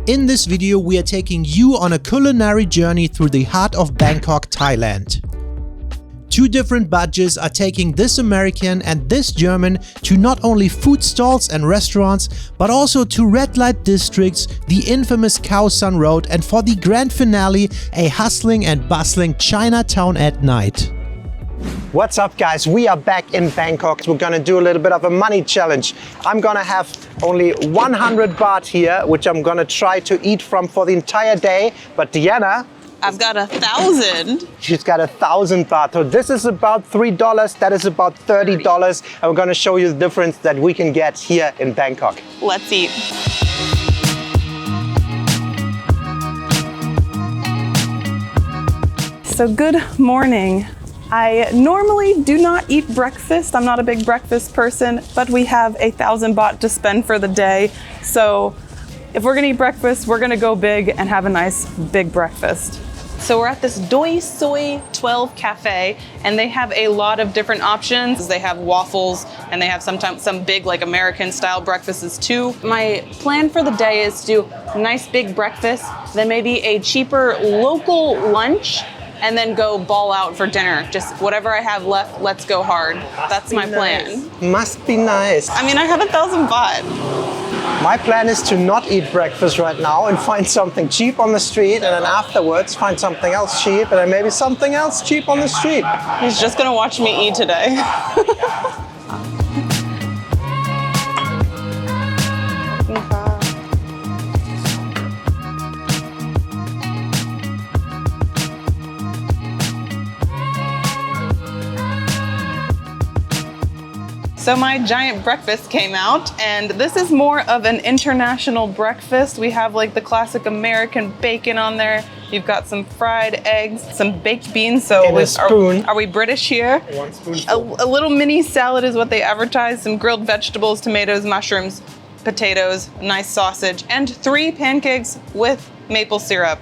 In this video, we are taking you on a culinary journey through the heart of Bangkok, Thailand. Two different budgets are taking this American and this German to not only food stalls and restaurants, but also to red light districts, the infamous Khao San Road, and for the grand finale, a hustling and bustling Chinatown at night. What's up, guys? We are back in Bangkok. We're gonna do a little bit of a money challenge. I'm gonna have only 100 baht here, which I'm gonna try to eat from for the entire day. But Deana, I've got 1,000. she's got 1,000 baht. So this is about $3, that is about $30. And we're gonna show you the difference that we can get here in Bangkok. Let's eat. So good morning. I normally do not eat breakfast. I'm not a big breakfast person, but we have 1,000 baht to spend for the day. So if we're gonna eat breakfast, we're gonna go big and have a nice big breakfast. So we're at this Doi Soi 12 cafe, and they have a lot of different options. They have waffles, and they have sometimes some big like American style breakfasts too. My plan for the day is to do a nice big breakfast, then maybe a cheaper local lunch, and then go ball out for dinner. Just whatever I have left, let's go hard. That's my plan. Must be nice. I mean, I have 1,000 baht. My plan is to not eat breakfast right now and find something cheap on the street, and then afterwards find something else cheap, and then maybe something else cheap on the street. He's just gonna watch me eat today. So my giant breakfast came out, and this is more of an international breakfast. We have like the classic American bacon on there. You've got some fried eggs, some baked beans. So in a spoon. Are we British here? One spoonful. A little mini salad is what they advertise. Some grilled vegetables, tomatoes, mushrooms, potatoes, nice sausage, and 3 pancakes with maple syrup.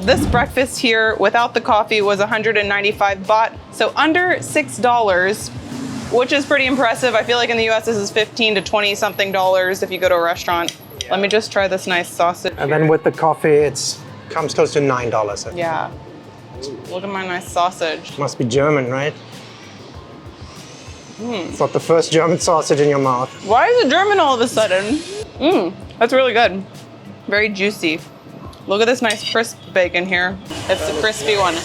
This breakfast here without the coffee was 195 baht, so under $6. Which is pretty impressive. I feel like in the US this is 15 to 20 something dollars if you go to a restaurant. Yeah. Let me just try this nice sausage. And then with the coffee, it comes close to $9. Yeah. Look at my nice sausage. Must be German, right? It's not the first German sausage in your mouth. Why is it German all of a sudden? That's really good. Very juicy. Look at this nice crisp bacon here. It's a crispy one.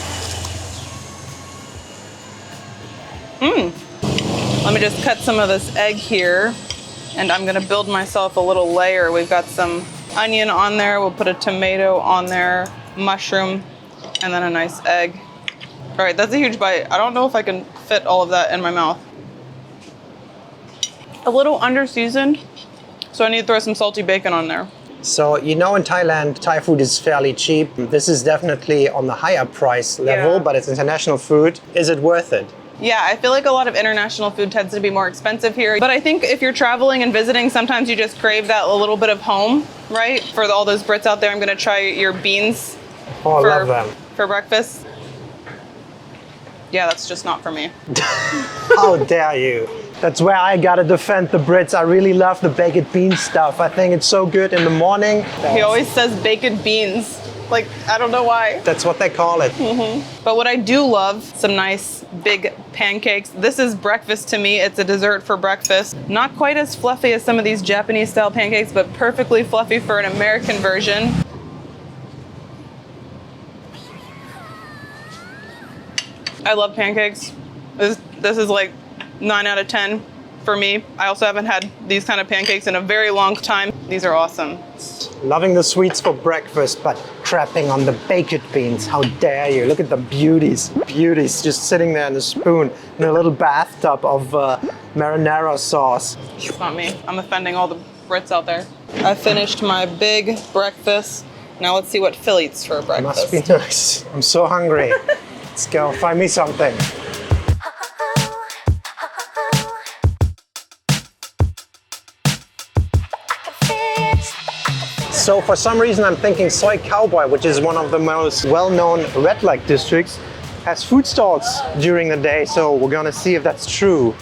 Let me just cut some of this egg here, and I'm gonna build myself a little layer. We've got some onion on there, we'll put a tomato on there, mushroom, and then a nice egg. All right, that's a huge bite. I don't know if I can fit all of that in my mouth. A little under-seasoned, so I need to throw some salty bacon on there. So, you know, in Thailand, Thai food is fairly cheap. This is definitely on the higher price level, but it's international food. Is it worth it? Yeah, I feel like a lot of international food tends to be more expensive here. But I think if you're traveling and visiting, sometimes you just crave that a little bit of home, right? For all those Brits out there, I'm gonna try your beans I love them. For breakfast. Yeah, that's just not for me. How dare you? That's where I gotta defend the Brits. I really love the baked bean stuff. I think it's so good in the morning. He always says baked beans. Like, I don't know why. That's what they call it. But what I do love, some nice big pancakes. This is breakfast to me. It's a dessert for breakfast. Not quite as fluffy as some of these Japanese style pancakes, but perfectly fluffy for an American version. I love pancakes. This is like 9 out of 10 for me. I also haven't had these kind of pancakes in a very long time. These are awesome. Loving the sweets for breakfast, but crapping on the baked beans. How dare you? Look at the beauties. Beauties just sitting there in the spoon in a little bathtub of marinara sauce. It's not me. I'm offending all the Brits out there. I finished my big breakfast. Now let's see what Phil eats for breakfast. Must be nice. I'm so hungry. Let's go. Find me something. So for some reason I'm thinking Soi Cowboy, which is one of the most well-known red light districts, has food stalls during the day, so we're gonna see if that's true.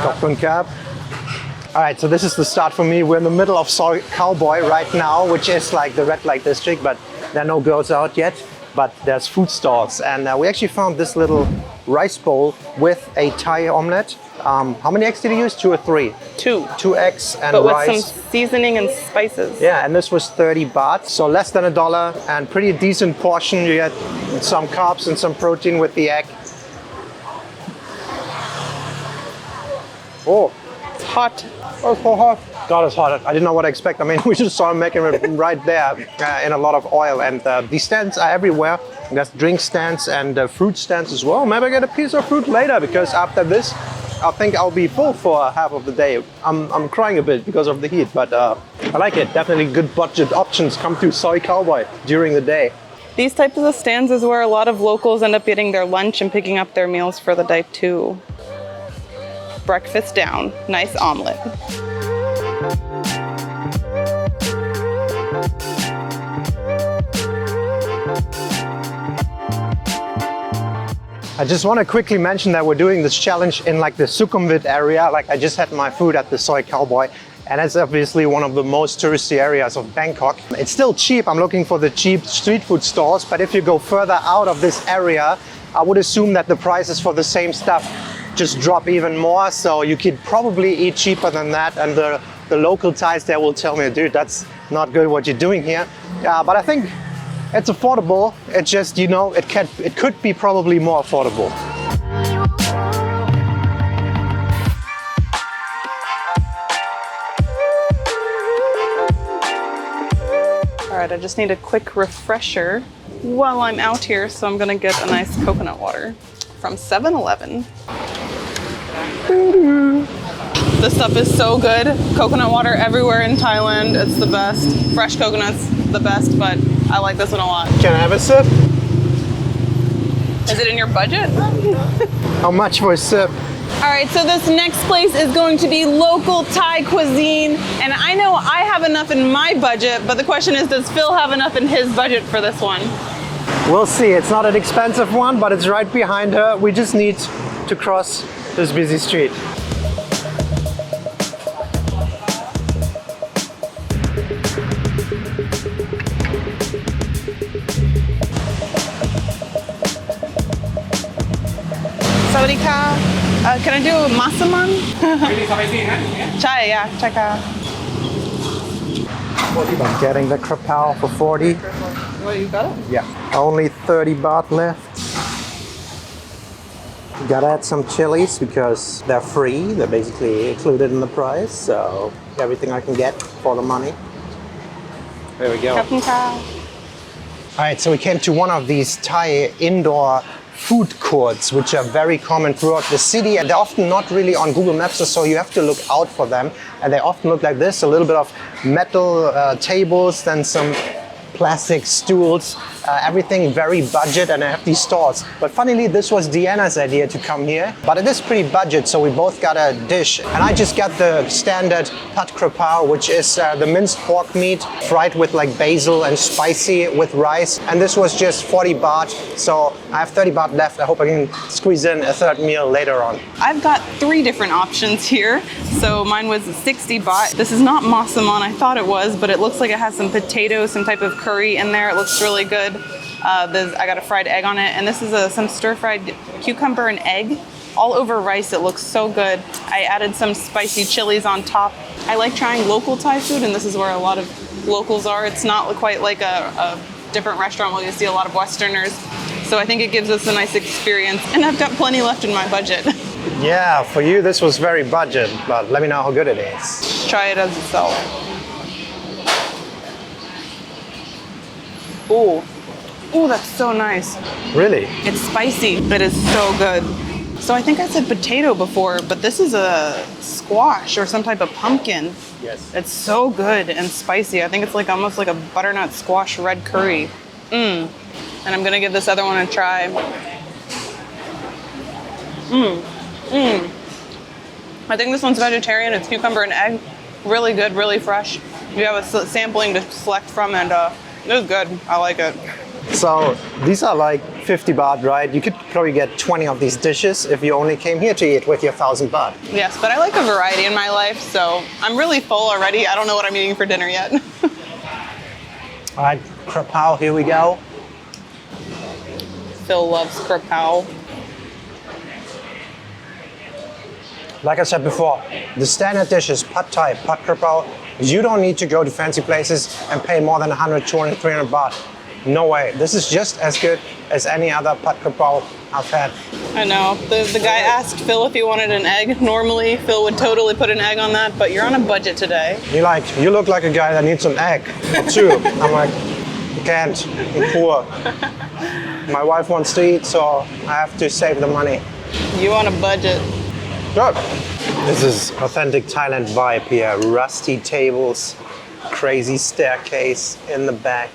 Khop Khap. All right, so this is the start for me. We're in the middle of Soy Cowboy right now, which is like the red light district, but there are no girls out yet. But there's food stalls, and we actually found this little rice bowl with a Thai omelette. How many eggs did you use? 2 or 3? 2. 2 eggs and but with rice. some seasoning and spices. Yeah, and this was 30 baht, so less than $1, and pretty decent portion. You get some carbs and some protein with the egg. Oh, It's hot. oh, so hot. God, it's hot. I didn't know what to expect. I mean, we just saw him making it right there in a lot of oil, and these stands are everywhere. There's drink stands and fruit stands as well. Maybe I get a piece of fruit later, because after this, I think I'll be full for half of the day. I'm crying a bit because of the heat, but I like it. Definitely good budget options come through Soy Cowboy during the day. These types of stands is where a lot of locals end up getting their lunch and picking up their meals for the day too. Breakfast down. Nice omelet. I just want to quickly mention that we're doing this challenge in like the Sukhumvit area. Like I just had my food at the Soy Cowboy, and it's obviously one of the most touristy areas of Bangkok. It's still cheap. I'm looking for the cheap street food stalls, but if you go further out of this area, I would assume that the prices for the same stuff just drop even more. So you could probably eat cheaper than that, and the local Thais there will tell me, dude, that's not good what you're doing here. But I think it's affordable. It's just, you know, it could be probably more affordable. All right, I just need a quick refresher while I'm out here, so I'm gonna get a nice coconut water from 7-Eleven. This stuff is so good. Coconut water everywhere in Thailand. It's the best. Fresh coconuts, the best, but I like this one a lot. Can I have a sip? Is it in your budget? How much for a sip? All right, so this next place is going to be local Thai cuisine, and I know I have enough in my budget, but the question is, does Phil have enough in his budget for this one? We'll see. It's not an expensive one, but it's right behind her. We just need to cross this busy street. Sawadika. Can I do a masaman? Chai, yeah, chai ka. I'm getting the krapao for 40. What, you got it? Yeah. Only 30 baht left. Gotta add some chilies because they're free. They're basically included in the price. So everything I can get for the money. There we go. Kapun ka. All right, so we came to one of these Thai indoor food courts, which are very common throughout the city, and they're often not really on Google Maps, so you have to look out for them. And they often look like this, a little bit of metal tables, then some plastic stools, everything very budget, and I have these stalls. But funnily, this was Deana's idea to come here, but it is pretty budget, so we both got a dish. And I just got the standard Pad Krapao, which is the minced pork meat fried with like basil and spicy with rice. And this was just 40 baht, so I have 30 baht left. I hope I can squeeze in a third meal later on. I've got 3 different options here. So mine was 60 baht. This is not masaman, I thought it was, but it looks like it has some potatoes, some type of curry in there. It looks really good. I got a fried egg on it, and this is some stir-fried cucumber and egg all over rice. It looks so good. I added some spicy chilies on top. I like trying local Thai food, and this is where a lot of locals are. It's not quite like a different restaurant where you see a lot of Westerners. So I think it gives us a nice experience, and I've got plenty left in my budget. Yeah, for you this was very budget, but let me know how good it is. Try it as itself. Ooh. Ooh, that's so nice. Really? It's spicy, but it's so good. So I think I said potato before, but this is a squash or some type of pumpkin. Yes. It's so good and spicy. I think it's like almost like a butternut squash red curry. And I'm gonna give this other one a try. I think this one's vegetarian. It's cucumber and egg. Really good, really fresh. You have a sampling to select from, and it was good. I like it. So these are like 50 baht, right? You could probably get 20 of these dishes if you only came here to eat with your 1,000 baht. Yes, but I like a variety in my life, so I'm really full already. I don't know what I'm eating for dinner yet. All right, krapao, here we go. Phil loves krapao. Like I said before, the standard dishes, pad thai, pad krapao, you don't need to go to fancy places and pay more than 100, 200, 300 baht. No way. This is just as good as any other pad krapao I've had. I know. The guy asked Phil if he wanted an egg. Normally, Phil would totally put an egg on that, but you're on a budget today. You look like a guy that needs an egg, too. I'm like, I can't, I'm poor. My wife wants to eat, so I have to save the money. You on a budget. Good. This is authentic Thailand vibe here. Rusty tables, crazy staircase in the back,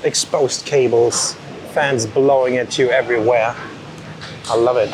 exposed cables, fans blowing at you everywhere. I love it.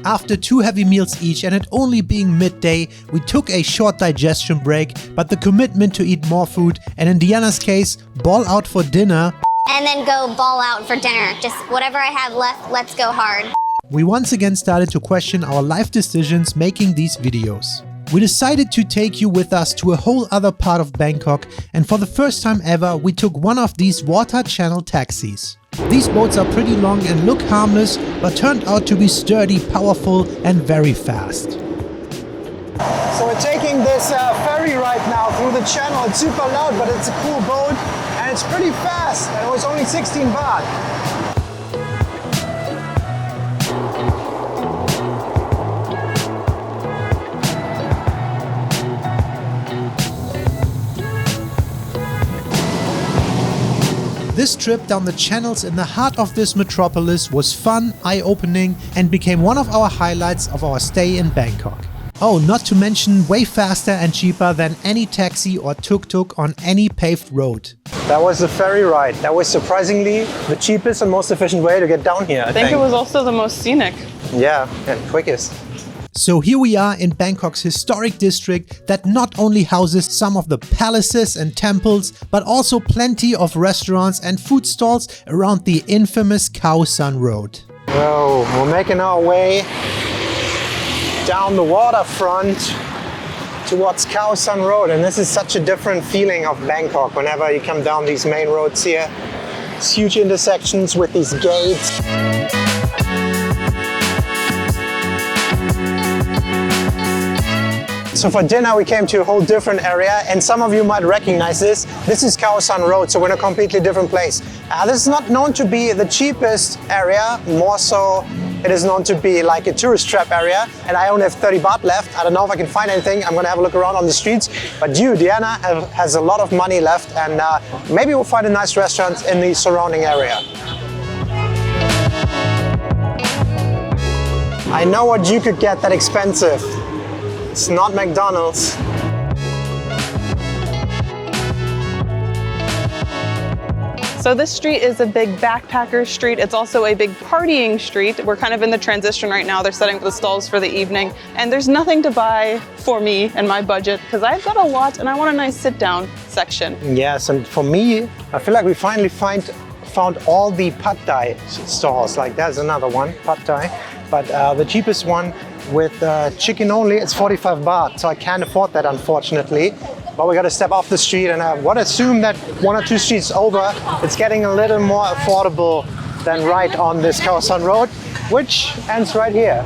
After 2 heavy meals each and it only being midday, we took a short digestion break, but the commitment to eat more food and in Deana's case, ball out for dinner, and then go ball out for dinner. Just whatever I have left, let's go hard. we once again started to question our life decisions making these videos. We decided to take you with us to a whole other part of Bangkok, and for the first time ever we took one of these water channel taxis. These boats are pretty long and look harmless, but turned out to be sturdy, powerful and very fast. So we're taking this ferry right now through the channel. It's super loud, but it's a cool boat and it's pretty fast. And it was only 16 baht. This trip down the channels in the heart of this metropolis was fun, eye-opening and became one of our highlights of our stay in Bangkok. Oh, not to mention way faster and cheaper than any taxi or tuk-tuk on any paved road. That was the ferry ride. That was surprisingly the cheapest and most efficient way to get down here, I think. It was also the most scenic. Yeah, and quickest. So here we are in Bangkok's historic district that not only houses some of the palaces and temples, but also plenty of restaurants and food stalls around the infamous Khao San Road. So we're making our way down the waterfront towards Khao San Road, and this is such a different feeling of Bangkok whenever you come down these main roads here. It's huge intersections with these gates. So for dinner we came to a whole different area, and some of you might recognize this. This is Khao San Road, so we're in a completely different place. This is not known to be the cheapest area, more so it is known to be like a tourist trap area, and I only have 30 baht left. I don't know if I can find anything. I'm gonna have a look around on the streets. But you, Deana, has a lot of money left, and maybe we'll find a nice restaurant in the surrounding area. I know what you could get that expensive. It's not McDonald's. So this street is a big backpacker street. It's also a big partying street. We're kind of in the transition right now. They're setting up the stalls for the evening. And there's nothing to buy for me and my budget because I've got a lot and I want a nice sit-down section. Yes, and for me, I feel like we finally found all the pad thai stalls. Like there's another one, pad thai. But the cheapest one with chicken only, it's 45 baht. So I can't afford that, unfortunately. But we got to step off the street, and I would assume that 1 or 2 streets over, it's getting a little more affordable than right on this Khao San Road, which ends right here.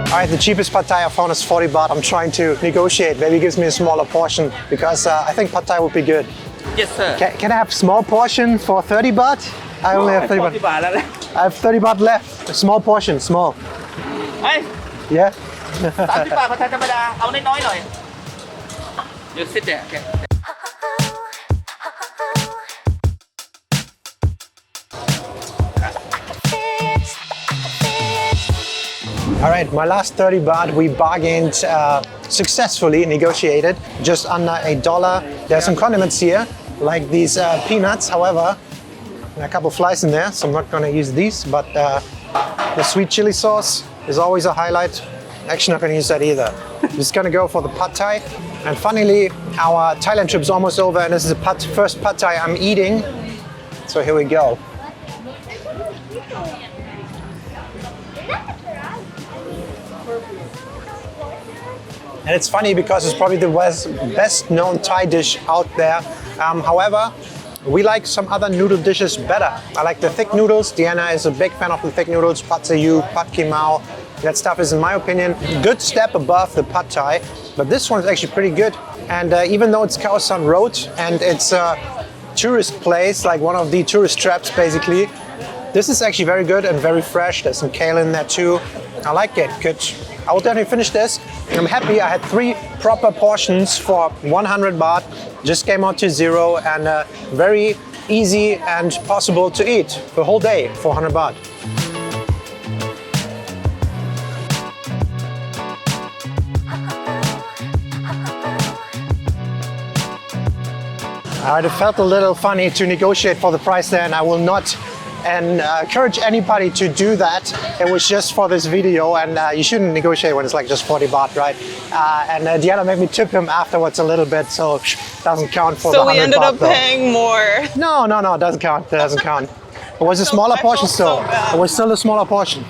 All right, the cheapest pad thai I found is 40 baht. I'm trying to negotiate. Maybe he gives me a smaller portion because I think pad thai would be good. Yes, sir. Can I have small portion for 30 baht? I only have 30 baht. I have 30 baht left. A small portion, small. Hey, Yeah? 30 บาทผัดไทยธรรมดาเอาน้อยๆหน่อย You sit there, okay. All right, my last 30 baht we bargained successfully, negotiated just under $1. There are some condiments here, like these peanuts. However, a couple of flies in there, so I'm not going to use these. But the sweet chili sauce is always a highlight. Actually not gonna use that either. I'm just gonna go for the pad thai. And funnily, our Thailand trip's almost over and this is the first pad thai I'm eating. So here we go. And it's funny because it's probably the best known Thai dish out there. However, we like some other noodle dishes better. I like the thick noodles. Deana is a big fan of the thick noodles. Pad Sayu, Pad Kimao. That stuff is, in my opinion, a good step above the pad thai. But this one is actually pretty good. And even though it's Khao San Road and it's a tourist place, like one of the tourist traps basically, this is actually very good and very fresh. There's some kale in there too. I like it. Good. I will definitely finish this. I'm happy I had 3 proper portions for 100 baht. Just came out to 0 and very easy and possible to eat the whole day for 100 baht. Alright, it felt a little funny to negotiate for the price there, and I will not encourage anybody to do that. It was just for this video, and you shouldn't negotiate when it's like just 40 baht, right? And Deana made me tip him afterwards a little bit, so it doesn't count for the 100 baht. So we ended up though. paying more. No, it doesn't count. It doesn't count. It was a smaller portion still. It was still a smaller portion.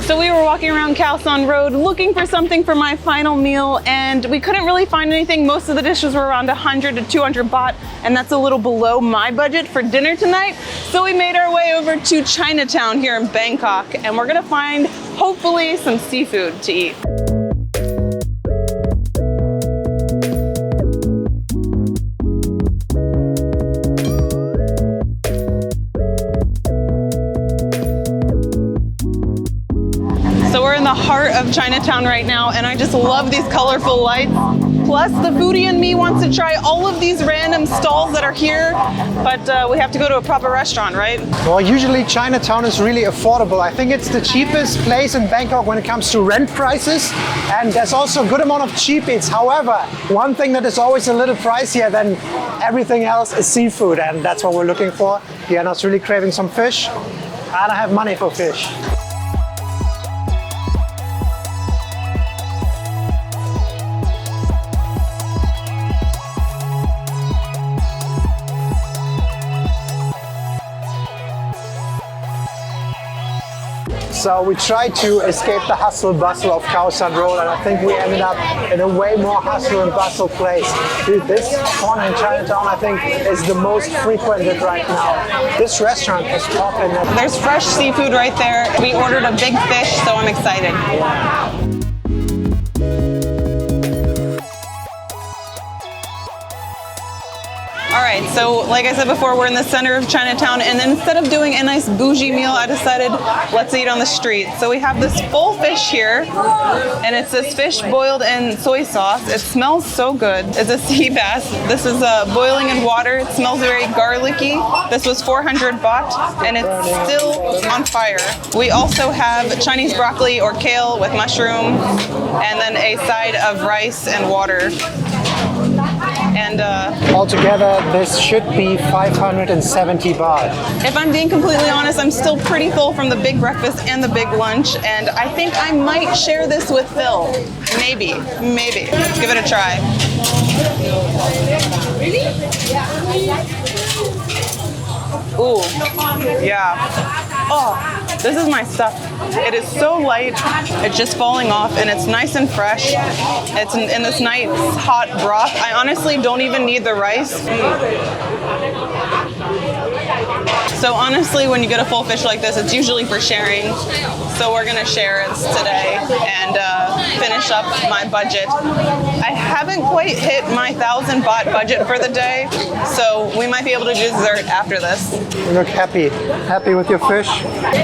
So we were walking around Khao San Road looking for something for my final meal, and we couldn't really find anything. Most of the dishes were around 100 to 200 baht, and that's a little below my budget for dinner tonight. So we made our way over to Chinatown here in Bangkok, and we're gonna find, hopefully, some seafood to eat. The heart of Chinatown right now, and I just love these colorful lights. Plus, the foodie in me wants to try all of these random stalls that are here, but we have to go to a proper restaurant, right? Well, usually Chinatown is really affordable. I think it's the cheapest place in Bangkok when it comes to rent prices, and there's also a good amount of cheap eats. However, one thing that is always a little pricier than everything else is seafood, and that's what we're looking for. Deana's really craving some fish. I don't have money for fish. So we tried to escape the hustle bustle of Khao San Road, and I think we ended up in a way more hustle and bustle place. Dude, this corner in Chinatown I think is the most frequented right now. This restaurant is popping. There's fresh seafood right there. We ordered a big fish, so I'm excited. All right, so like I said before, we're in the center of Chinatown, and then instead of doing a nice bougie meal, I decided let's eat on the street. So we have this full fish here, and it's this fish boiled in soy sauce. It smells so good. It's a sea bass. This is boiling in water. It smells very garlicky. This was 400 baht, and it's still on fire. We also have Chinese broccoli or kale with mushroom, and then a side of rice and water. And altogether, this should be 570 baht. If I'm being completely honest, I'm still pretty full from the big breakfast and the big lunch, and I think I might share this with Phil. Maybe. Let's give it a try. Ooh, yeah. Oh, this is my stuff. It is so light, it's just falling off, and it's nice and fresh. It's in this nice hot broth. I honestly don't even need the rice. So honestly, when you get a full fish like this, it's usually for sharing. So we're gonna share it today and finish up my budget. I haven't quite hit my 1,000 baht budget for the day, so we might be able to do dessert after this. You look happy with your fish.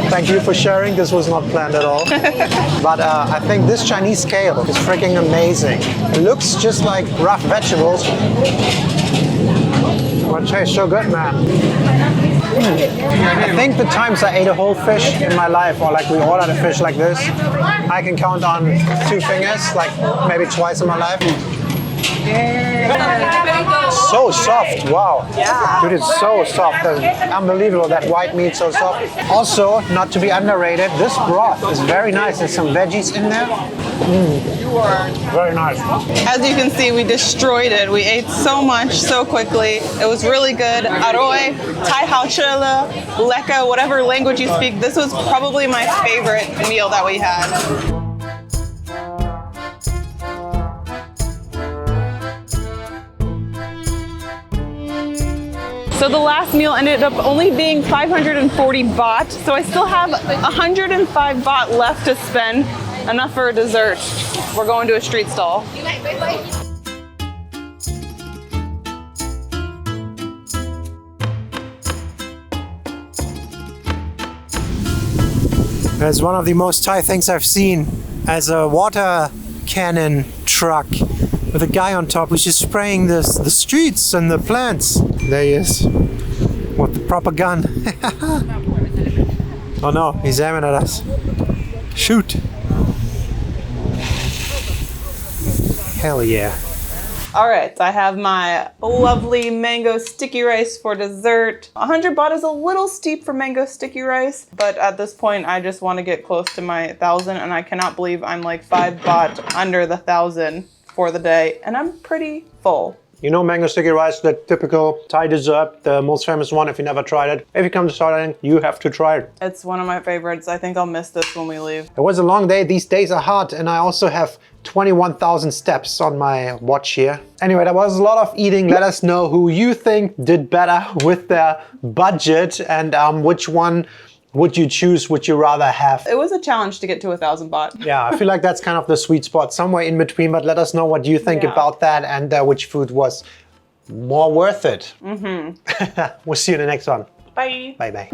Thank you for sharing. This was not planned at all. But I think this Chinese kale is freaking amazing. It looks just like rough vegetables. But it tastes so good, man. I think the times I ate a whole fish in my life, or like we ordered a fish like this, I can count on 2 fingers, like maybe twice in my life. so soft. Wow. Yeah. Dude, it's so soft. Unbelievable, that white meat so soft. Also, not to be underrated, this broth is very nice. There's some veggies in there. Very nice. As you can see, we destroyed it. We ate so much so quickly. It was really good. Aroy, Thai hao chela, leka, whatever language you speak. This was probably my favorite meal that we had. So the last meal ended up only being 540 baht, so I still have 105 baht left to spend, enough for a dessert. We're going to a street stall. That's one of the most Thai things I've seen, as a water cannon truck with a guy on top who's just spraying the streets and the plants. There he is, with the proper gun. Oh no, he's aiming at us. Shoot. Hell yeah. All right, I have my lovely mango sticky rice for dessert. 100 baht is a little steep for mango sticky rice, but at this point, I just want to get close to my 1,000, and I cannot believe I'm like 5 baht under the 1,000 for the day, and I'm pretty full. You know mango sticky rice, the typical Thai dessert, the most famous one if you never tried it. If you come to Thailand, you have to try it. It's one of my favorites. I think I'll miss this when we leave. It was a long day. These days are hard, and I also have 21,000 steps on my watch here. Anyway, that was a lot of eating. Let us know who you think did better with their budget, and which one would you choose, would you rather have? It was a challenge to get to 1,000 baht. Yeah, I feel like that's kind of the sweet spot, somewhere in between, but let us know what you think about that, and which food was more worth it. We'll see you in the next one. Bye. Bye-bye.